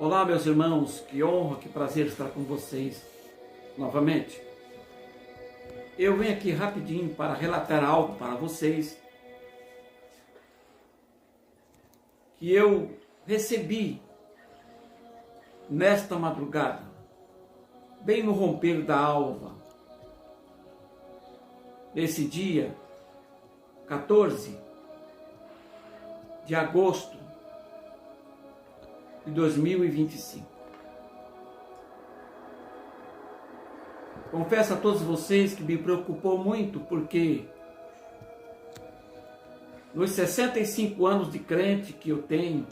Olá, meus irmãos, que honra, que prazer estar com vocês novamente. Eu venho aqui rapidinho para relatar algo para vocês que eu recebi nesta madrugada, bem no romper da alva, nesse dia 14 de agosto de 2025. Confesso a todos vocês que me preocupou muito porque nos 65 anos de crente que eu tenho,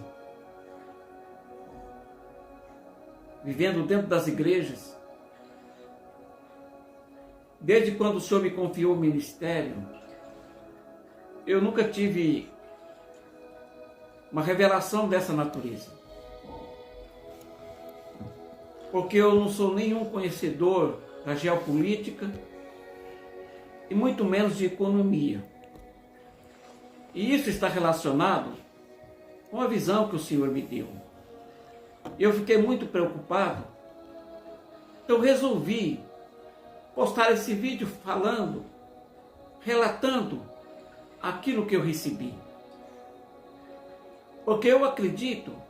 vivendo dentro das igrejas, desde quando o Senhor me confiou o ministério, eu nunca tive uma revelação dessa natureza. Porque eu não sou nenhum conhecedor da geopolítica e muito menos de economia. E isso está relacionado com a visão que o Senhor me deu. Eu fiquei muito preocupado, então resolvi postar esse vídeo relatando aquilo que eu recebi. Porque eu acredito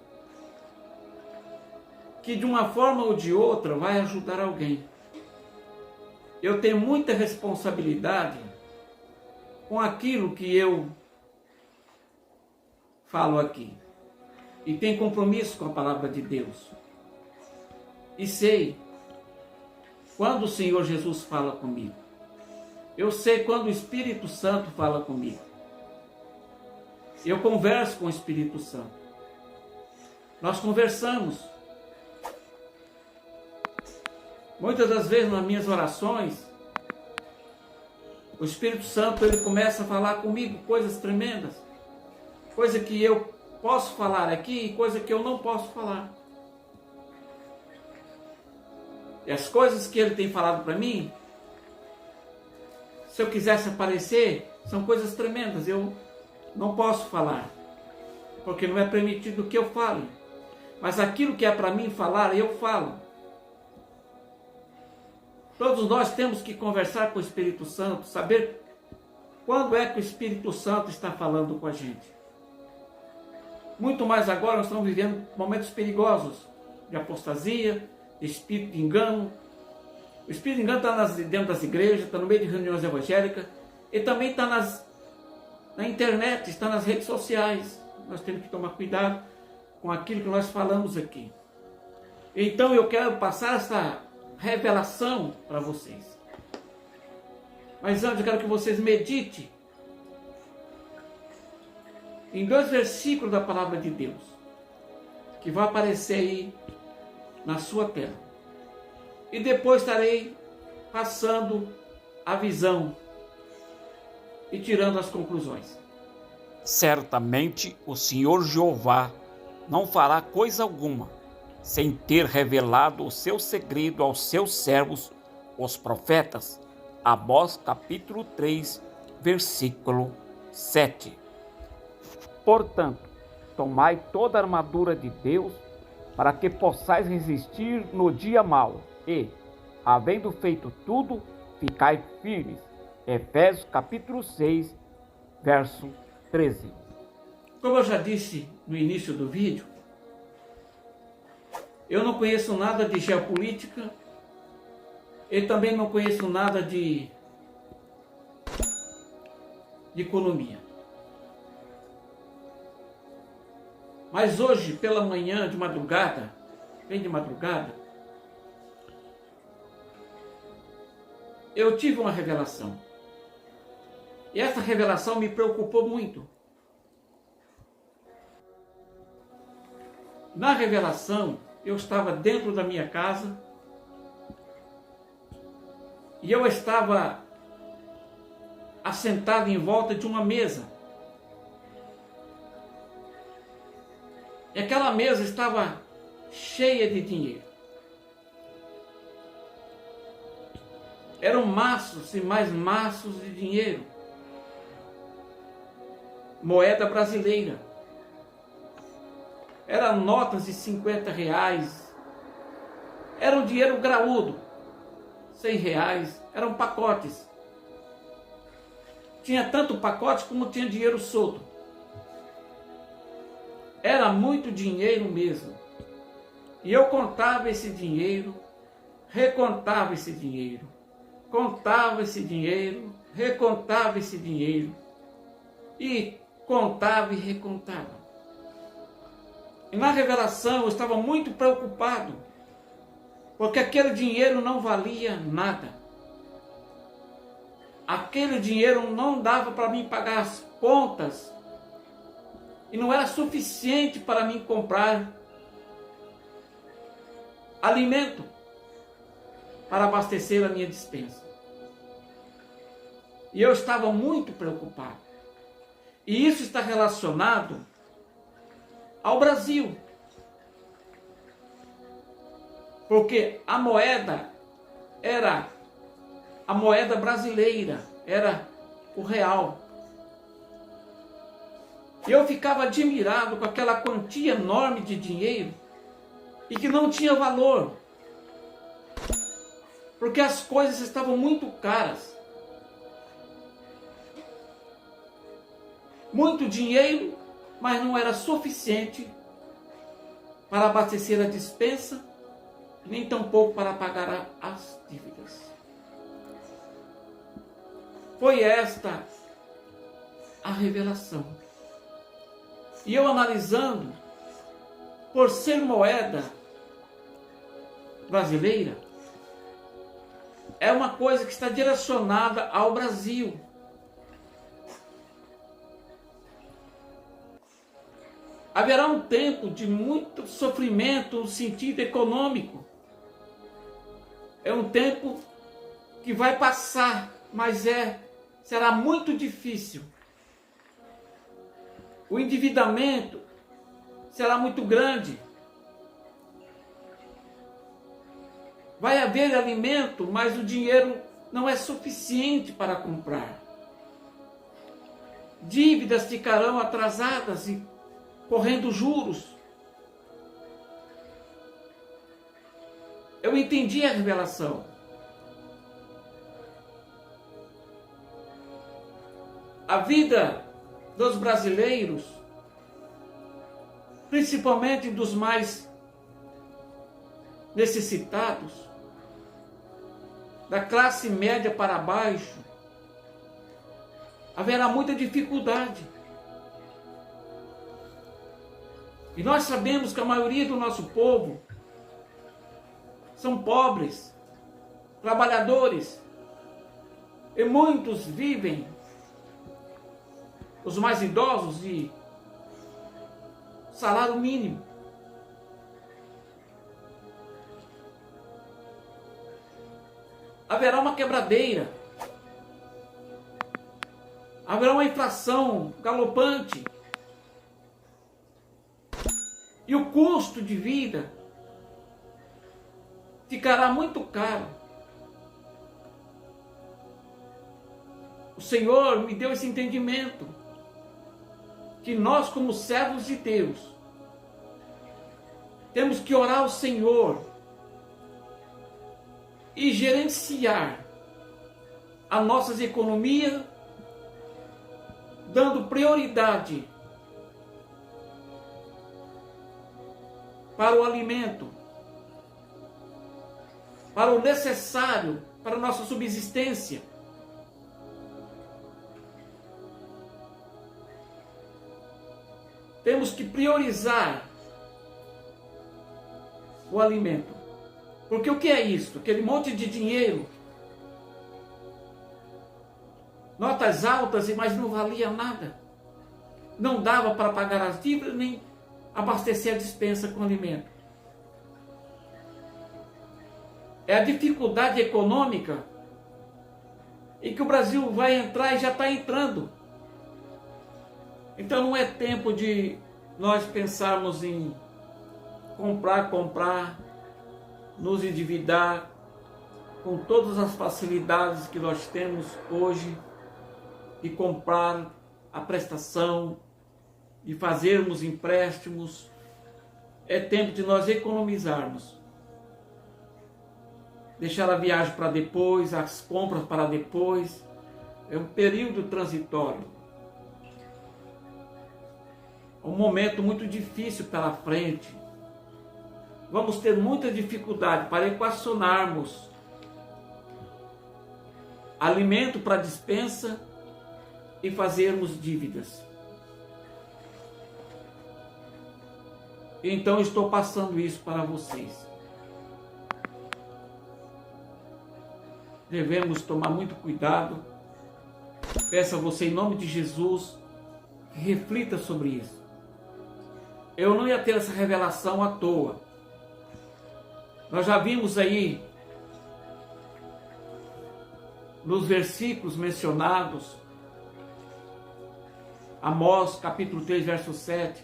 que de uma forma ou de outra vai ajudar alguém. Eu tenho muita responsabilidade com aquilo que eu falo aqui. E tenho compromisso com a palavra de Deus. E sei quando o Senhor Jesus fala comigo. Eu sei quando o Espírito Santo fala comigo. Eu converso com o Espírito Santo. Nós conversamos. Muitas das vezes nas minhas orações, o Espírito Santo ele começa a falar comigo coisas tremendas. Coisa que eu posso falar aqui e coisa que eu não posso falar. E as coisas que ele tem falado para mim, se eu quisesse aparecer, são coisas tremendas. Eu não posso falar, porque não é permitido que eu fale. Mas aquilo que é para mim falar, eu falo. Todos nós temos que conversar com o Espírito Santo, saber quando é que o Espírito Santo está falando com a gente. Muito mais agora nós estamos vivendo momentos perigosos de apostasia, de espírito de engano. O espírito de engano está dentro das igrejas, está no meio de reuniões evangélicas e também está na internet, está nas redes sociais. Nós temos que tomar cuidado com aquilo que nós falamos aqui. Então eu quero passar essa revelação para vocês. Mas antes eu quero que vocês meditem em 2 versículos da palavra de Deus, que vai aparecer aí na sua tela. E depois estarei passando a visão e tirando as conclusões. Certamente o Senhor Jeová não fará coisa alguma sem ter revelado o seu segredo aos seus servos, os profetas. Amós capítulo 3, versículo 7. Portanto, tomai toda a armadura de Deus, para que possais resistir no dia mau, e, havendo feito tudo, ficai firmes. Efésios capítulo 6, verso 13. Como eu já disse no início do vídeo, eu não conheço nada de geopolítica e também não conheço nada de economia. Mas hoje, pela manhã, de madrugada, bem de madrugada, eu tive uma revelação. E essa revelação me preocupou muito. Na revelação, eu estava dentro da minha casa e eu estava assentado em volta de uma mesa. E aquela mesa estava cheia de dinheiro. Eram maços e mais maços de dinheiro. Moeda brasileira. eram notas de 50 reais, era um dinheiro graúdo, 100 reais, eram pacotes. Tinha tanto pacote como tinha dinheiro solto. Era muito dinheiro mesmo. E eu contava esse dinheiro, recontava esse dinheiro, contava esse dinheiro, recontava esse dinheiro, e contava e recontava. E na revelação eu estava muito preocupado, porque aquele dinheiro não valia nada. Aquele dinheiro não dava para mim pagar as contas, e não era suficiente para mim comprar alimento para abastecer a minha despensa. E eu estava muito preocupado. E isso está relacionado ao Brasil. Porque a moeda era a moeda brasileira, era o real. E eu ficava admirado com aquela quantia enorme de dinheiro e que não tinha valor. Porque as coisas estavam muito caras. Muito dinheiro, mas não era suficiente para abastecer a despensa, nem tampouco para pagar as dívidas. Foi esta a revelação. E eu analisando, por ser moeda brasileira, é uma coisa que está direcionada ao Brasil. Haverá um tempo de muito sofrimento no sentido econômico. É um tempo que vai passar, mas será muito difícil. O endividamento será muito grande. Vai haver alimento, mas o dinheiro não é suficiente para comprar. Dívidas ficarão atrasadas e correndo juros. Eu entendi a revelação. A vida dos brasileiros, principalmente dos mais necessitados, da classe média para baixo, haverá muita dificuldade. E nós sabemos que a maioria do nosso povo são pobres, trabalhadores, e muitos vivem, os mais idosos, de salário mínimo. Haverá uma quebradeira, haverá uma inflação galopante, e o custo de vida ficará muito caro. O Senhor me deu esse entendimento, que nós, como servos de Deus, temos que orar ao Senhor e gerenciar as nossas economias, dando prioridade para o alimento, para o necessário para a nossa subsistência. Temos que priorizar o alimento. Porque o que é isso? Aquele monte de dinheiro, notas altas, mas não valia nada. Não dava para pagar as dívidas, nem abastecer a despensa com alimento. É a dificuldade econômica em que o Brasil vai entrar e já está entrando. Então não é tempo de nós pensarmos em comprar, nos endividar com todas as facilidades que nós temos hoje, de comprar a prestação, de fazermos empréstimos, é tempo de nós economizarmos. Deixar a viagem para depois, as compras para depois. É um período transitório. Um momento muito difícil pela frente. Vamos ter muita dificuldade para equacionarmos alimento para despensa e fazermos dívidas. Então estou passando isso para vocês. Devemos tomar muito cuidado. Peço a você, em nome de Jesus, que reflita sobre isso. Eu não ia ter essa revelação à toa. Nós já vimos aí, nos versículos mencionados, Amós, capítulo 3, verso 7,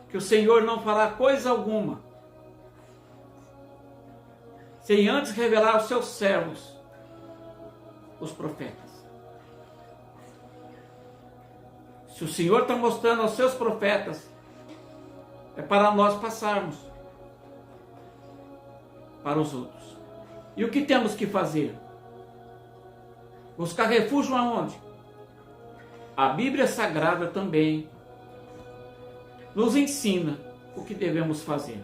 que o Senhor não fará coisa alguma, sem antes revelar aos seus servos, os profetas. Se o Senhor está mostrando aos seus profetas, é para nós passarmos para os outros. E o que temos que fazer? Buscar refúgio aonde? A Bíblia Sagrada também nos ensina o que devemos fazer.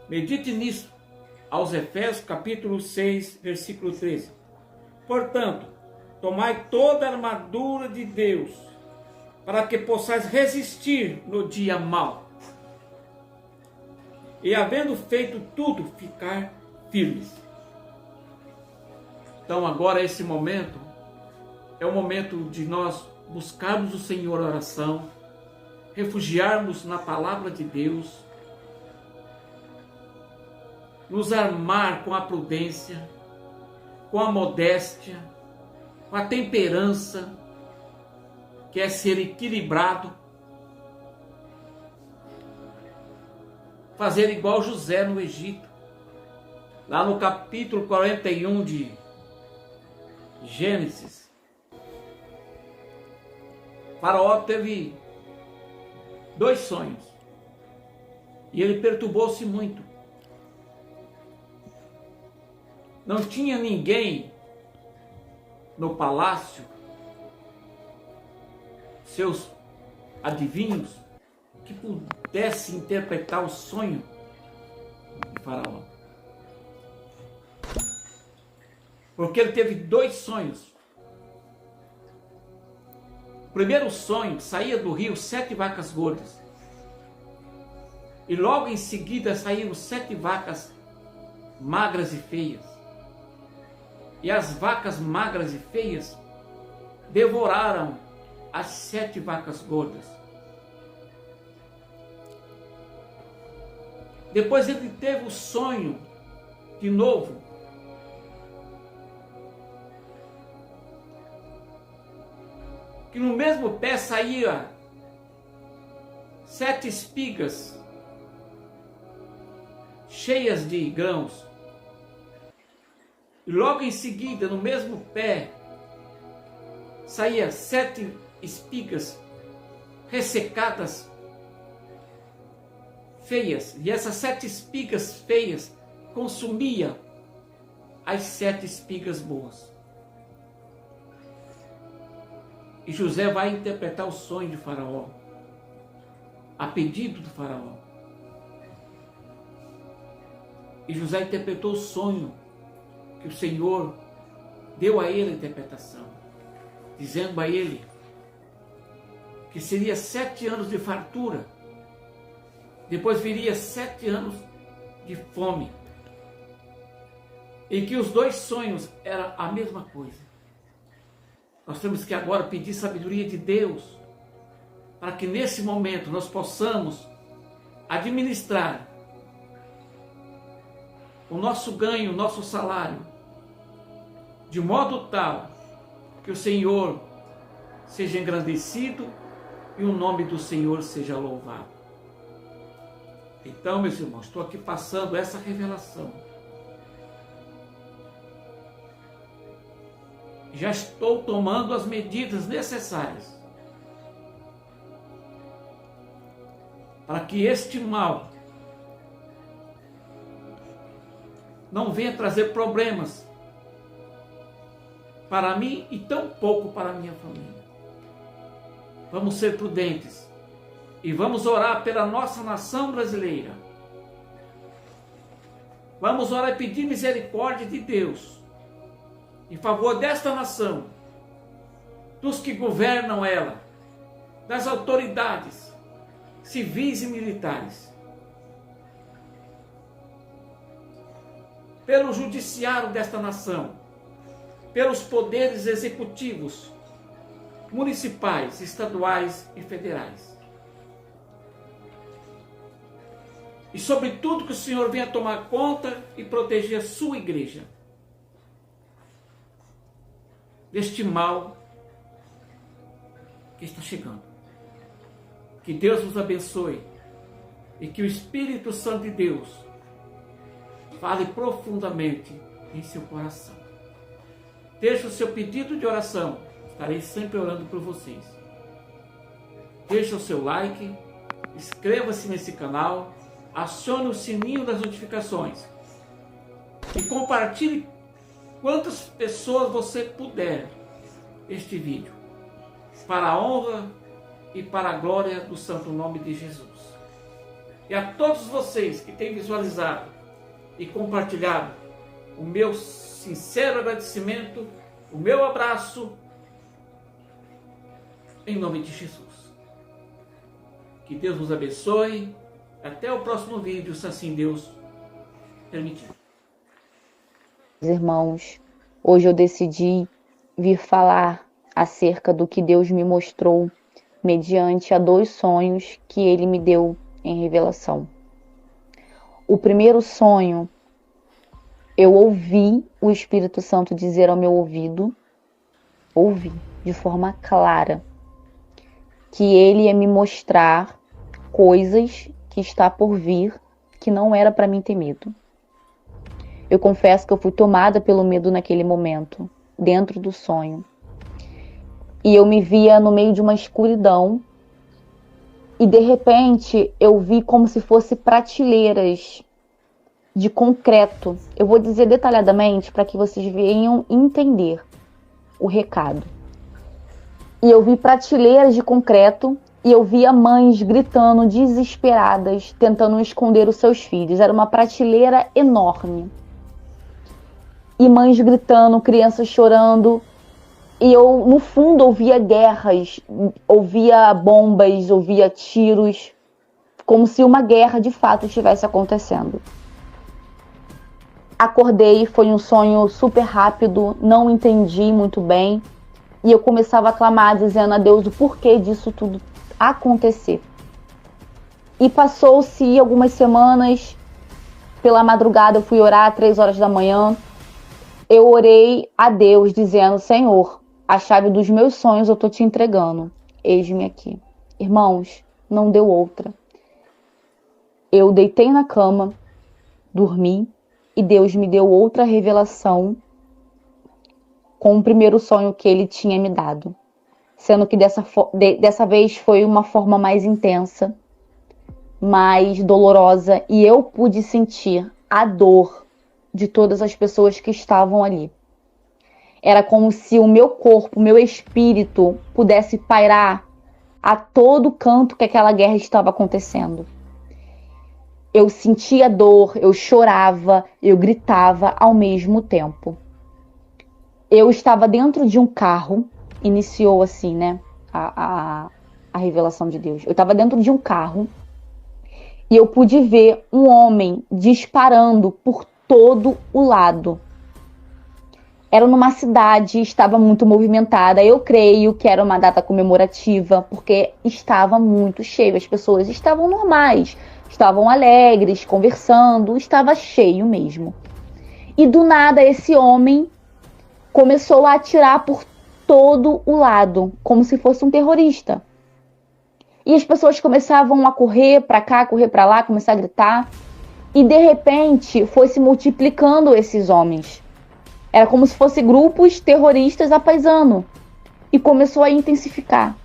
Medite nisso, aos Efésios capítulo 6, versículo 13. Portanto, tomai toda a armadura de Deus, para que possais resistir no dia mau. E havendo feito tudo, ficar firmes. Então agora esse momento é o momento de nós buscarmos o Senhor em oração, refugiarmos na palavra de Deus, nos armar com a prudência, com a modéstia, com a temperança, que é ser equilibrado, fazer igual José no Egito. Lá no capítulo 41 de Gênesis, Faraó teve 2 sonhos e ele perturbou-se muito. Não tinha ninguém no palácio, seus adivinhos, que pudesse interpretar o sonho de Faraó. Porque ele teve 2 sonhos. O primeiro sonho, saía do rio 7 vacas gordas. E logo em seguida saíram 7 vacas magras e feias. E as vacas magras e feias devoraram as 7 vacas gordas. Depois ele teve o sonho de novo. Que no mesmo pé saía 7 espigas cheias de grãos. E logo em seguida, no mesmo pé, saía 7 espigas ressecadas, feias. E essas 7 espigas feias consumiam as 7 espigas boas. E José vai interpretar o sonho de Faraó, a pedido do Faraó. E José interpretou o sonho que o Senhor deu a ele a interpretação, dizendo a ele que seria 7 anos de fartura, depois viria 7 anos de fome, e que os 2 sonhos eram a mesma coisa. Nós temos que agora pedir sabedoria de Deus, para que nesse momento nós possamos administrar o nosso ganho, o nosso salário, de modo tal que o Senhor seja engrandecido e o nome do Senhor seja louvado. Então, meus irmãos, estou aqui passando essa revelação. Já estou tomando as medidas necessárias para que este mal não venha trazer problemas para mim e tão pouco para a minha família. Vamos ser prudentes e vamos orar pela nossa nação brasileira. Vamos orar e pedir misericórdia de Deus em favor desta nação, dos que governam ela, das autoridades civis e militares, pelo judiciário desta nação, pelos poderes executivos, municipais, estaduais e federais. E sobretudo que o Senhor venha tomar conta e proteger a sua igreja deste mal que está chegando. Que Deus nos abençoe e que o Espírito Santo de Deus fale profundamente em seu coração. Deixe o seu pedido de oração, estarei sempre orando por vocês. Deixe o seu like, inscreva-se nesse canal, acione o sininho das notificações e compartilhe quantas pessoas você puder este vídeo, para a honra e para a glória do santo nome de Jesus. E a todos vocês que têm visualizado e compartilhado, o meu sincero agradecimento, o meu abraço, em nome de Jesus. Que Deus nos abençoe. Até o próximo vídeo, se assim Deus permitir. Irmãos, hoje eu decidi vir falar acerca do que Deus me mostrou mediante a 2 sonhos que Ele me deu em revelação. O primeiro sonho, eu ouvi o Espírito Santo dizer ao meu ouvido, ouvi de forma clara, que Ele ia me mostrar coisas que está por vir, que não era para mim ter medo. Eu confesso que eu fui tomada pelo medo naquele momento, dentro do sonho. E eu me via no meio de uma escuridão e de repente eu vi como se fosse prateleiras de concreto. Eu vou dizer detalhadamente para que vocês venham entender o recado. E eu vi prateleiras de concreto e eu via mães gritando desesperadas, tentando esconder os seus filhos. Era uma prateleira enorme. E mães gritando, crianças chorando. E eu, no fundo, ouvia guerras, ouvia bombas, ouvia tiros, como se uma guerra de fato estivesse acontecendo. Acordei, foi um sonho super rápido, não entendi muito bem. E eu começava a clamar, dizendo a Deus o porquê disso tudo acontecer. E passou-se algumas semanas, pela madrugada eu fui orar, 3 horas da manhã. Eu orei a Deus, dizendo, Senhor, a chave dos meus sonhos eu estou te entregando. Eis-me aqui. Irmãos, não deu outra. Eu deitei na cama, dormi, e Deus me deu outra revelação com o primeiro sonho que Ele tinha me dado. Sendo que dessa vez foi uma forma mais intensa, mais dolorosa, e eu pude sentir a dor de todas as pessoas que estavam ali. Era como se o meu corpo, o meu espírito pudesse pairar a todo canto que aquela guerra estava acontecendo. Eu sentia dor, eu chorava, eu gritava ao mesmo tempo. Eu estava dentro de um carro, iniciou assim, né, a revelação de Deus. Eu estava dentro de um carro e eu pude ver um homem disparando por todo o lado. Era numa cidade, estava muito movimentada. Eu creio que era uma data comemorativa, porque estava muito cheio. As pessoas estavam normais, estavam alegres, conversando, estava cheio mesmo. E do nada esse homem começou a atirar por todo o lado, como se fosse um terrorista. E as pessoas começavam a correr para cá, correr para lá, começar a gritar. E de repente foi se multiplicando esses homens. Era como se fossem grupos terroristas a paisano. E começou a intensificar.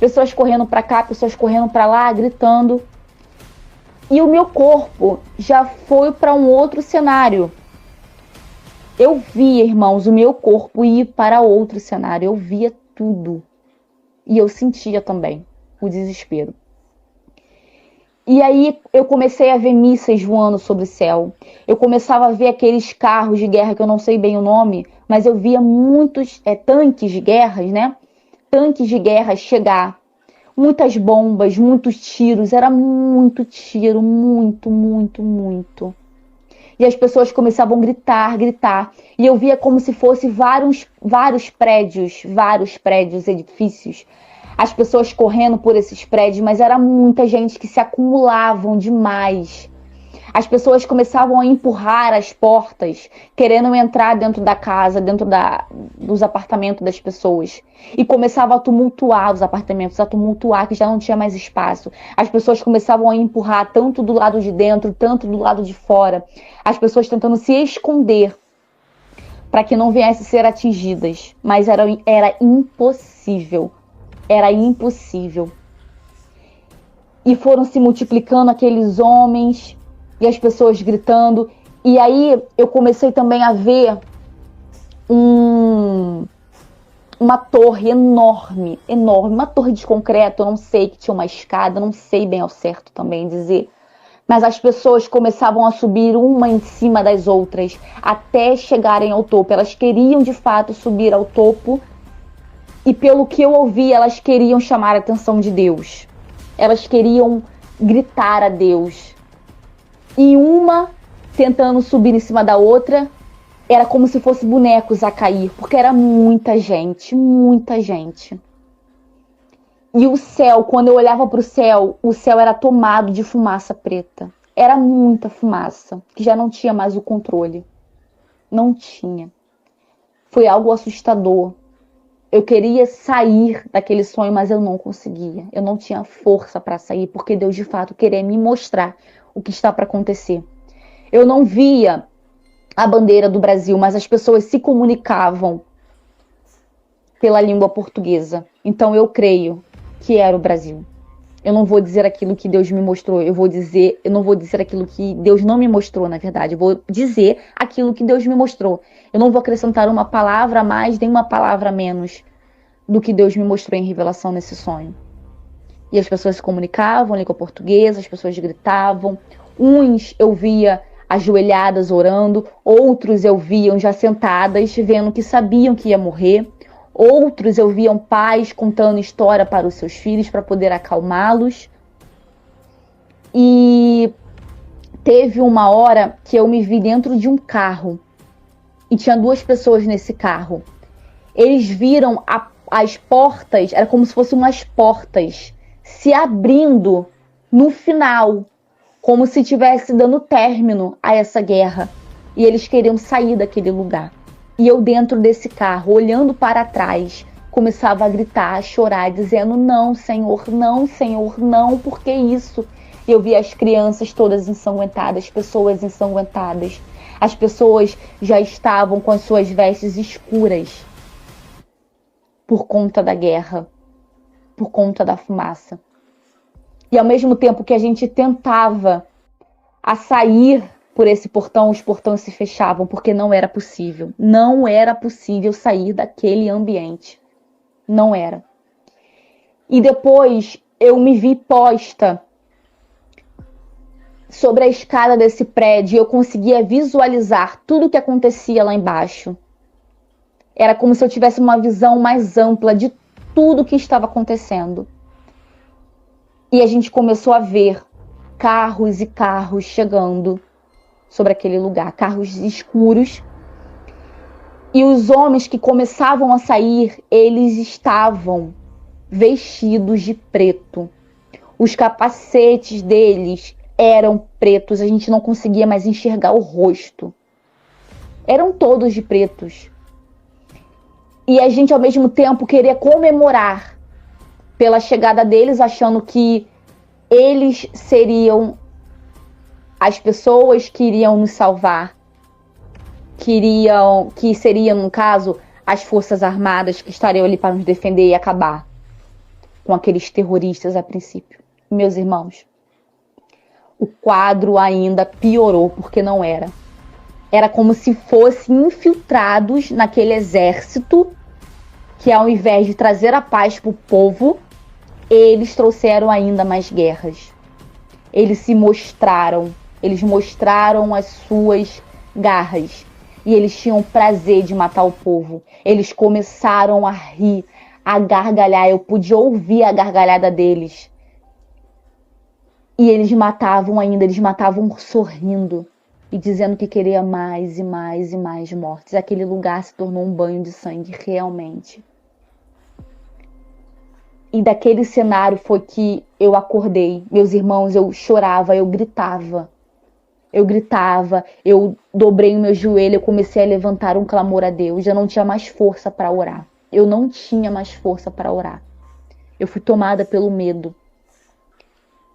Pessoas correndo para cá, pessoas correndo para lá, gritando. E o meu corpo já foi para um outro cenário. Eu via, irmãos, o meu corpo ir para outro cenário. Eu via tudo. E eu sentia também o desespero. E aí eu comecei a ver mísseis voando sobre o céu. Eu começava a ver aqueles carros de guerra, que eu não sei bem o nome, mas eu via muitos tanques de guerras, né? Tanques de guerra chegar. Muitas bombas, muitos tiros. Era muito tiro, muito, muito, muito. E as pessoas começavam a gritar, gritar. E eu via como se fosse vários prédios, edifícios. As pessoas correndo por esses prédios, mas era muita gente que se acumulavam demais. As pessoas começavam a empurrar as portas, querendo entrar dentro da casa, dentro dos apartamentos das pessoas. E começava a tumultuar os apartamentos, a tumultuar, que já não tinha mais espaço. As pessoas começavam a empurrar tanto do lado de dentro, tanto do lado de fora. As pessoas tentando se esconder para que não viessem a ser atingidas. Mas era impossível. Era impossível. E foram se multiplicando aqueles homens e as pessoas gritando. E aí eu comecei também a ver uma torre enorme, uma torre de concreto, eu não sei, que tinha uma escada, não sei bem ao certo também dizer. Mas as pessoas começavam a subir uma em cima das outras até chegarem ao topo. Elas queriam de fato subir ao topo. E pelo que eu ouvi, elas queriam chamar a atenção de Deus. Elas queriam gritar a Deus. E uma tentando subir em cima da outra, era como se fossem bonecos a cair, porque era muita gente, muita gente. E o céu, quando eu olhava para o céu era tomado de fumaça preta. Era muita fumaça, que já não tinha mais o controle. Não tinha. Foi algo assustador. Eu queria sair daquele sonho, mas eu não conseguia. Eu não tinha força para sair, porque Deus de fato queria me mostrar o que está para acontecer. Eu não via a bandeira do Brasil, mas as pessoas se comunicavam pela língua portuguesa. Então eu creio que era o Brasil. Eu não vou dizer aquilo que Deus me mostrou, eu não vou dizer aquilo que Deus não me mostrou, na verdade. Eu vou dizer aquilo que Deus me mostrou. Eu não vou acrescentar uma palavra a mais, nem uma palavra a menos do que Deus me mostrou em revelação nesse sonho. E as pessoas se comunicavam, língua portuguesa, as pessoas gritavam. Uns eu via ajoelhadas orando, outros eu via já sentadas, vendo que sabiam que ia morrer. Outros eu via pais contando história para os seus filhos para poder acalmá-los. E teve uma hora que eu me vi dentro de um carro e tinha 2 pessoas nesse carro. Eles viram as portas, era como se fossem umas portas se abrindo no final, como se estivesse dando término a essa guerra. E eles queriam sair daquele lugar. E eu dentro desse carro, olhando para trás, começava a gritar, a chorar, dizendo: não, Senhor, não, por que isso? E eu via as crianças todas ensanguentadas, pessoas ensanguentadas. As pessoas já estavam com as suas vestes escuras por conta da guerra, por conta da fumaça. E ao mesmo tempo que a gente tentava a sair por esse portão, os portões se fechavam, porque não era possível. Não era possível sair daquele ambiente. Não era. E depois eu me vi posta sobre a escada desse prédio e eu conseguia visualizar tudo o que acontecia lá embaixo. Era como se eu tivesse uma visão mais ampla de tudo o que estava acontecendo. E a gente começou a ver carros e carros chegando sobre aquele lugar, carros escuros. E os homens que começavam a sair, eles estavam vestidos de preto. Os capacetes deles eram pretos, a gente não conseguia mais enxergar o rosto. Eram todos de pretos. E a gente, ao mesmo tempo, queria comemorar pela chegada deles, achando que eles seriam as pessoas que iriam nos salvar, que seriam, no caso, as forças armadas que estariam ali para nos defender e acabar com aqueles terroristas a princípio. Meus irmãos, o quadro ainda piorou, porque não era. Era como se fossem infiltrados naquele exército que, ao invés de trazer a paz para o povo, eles trouxeram ainda mais guerras. Eles mostraram as suas garras. E eles tinham prazer de matar o povo. Eles começaram a rir, a gargalhar. Eu podia ouvir a gargalhada deles. E eles matavam sorrindo e dizendo que queria mais e mais e mais mortes. Aquele lugar se tornou um banho de sangue, realmente. E daquele cenário foi que eu acordei. Meus irmãos, eu chorava, eu gritava. Eu dobrei o meu joelho, eu comecei a levantar um clamor a Deus. Eu não tinha mais força para orar. Eu fui tomada pelo medo.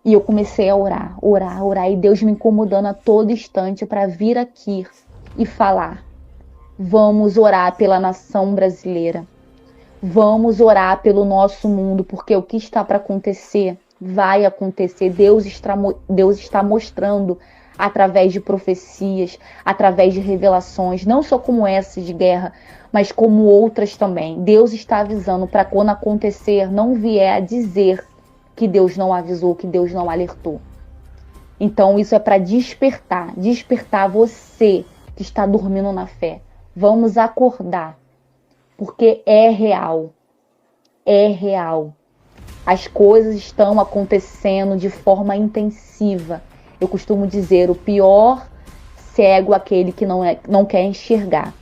E eu comecei a orar. E Deus me incomodando a todo instante para vir aqui e falar: vamos orar pela nação brasileira. Vamos orar pelo nosso mundo, porque o que está para acontecer, vai acontecer. Deus está mostrando através de profecias, através de revelações, não só como essa de guerra, mas como outras também. Deus está avisando para quando acontecer, não vier a dizer que Deus não avisou, que Deus não alertou. Então isso é para despertar você que está dormindo na fé. Vamos acordar, porque é real. As coisas estão acontecendo de forma intensiva. Eu costumo dizer, o pior cego é aquele que não quer enxergar.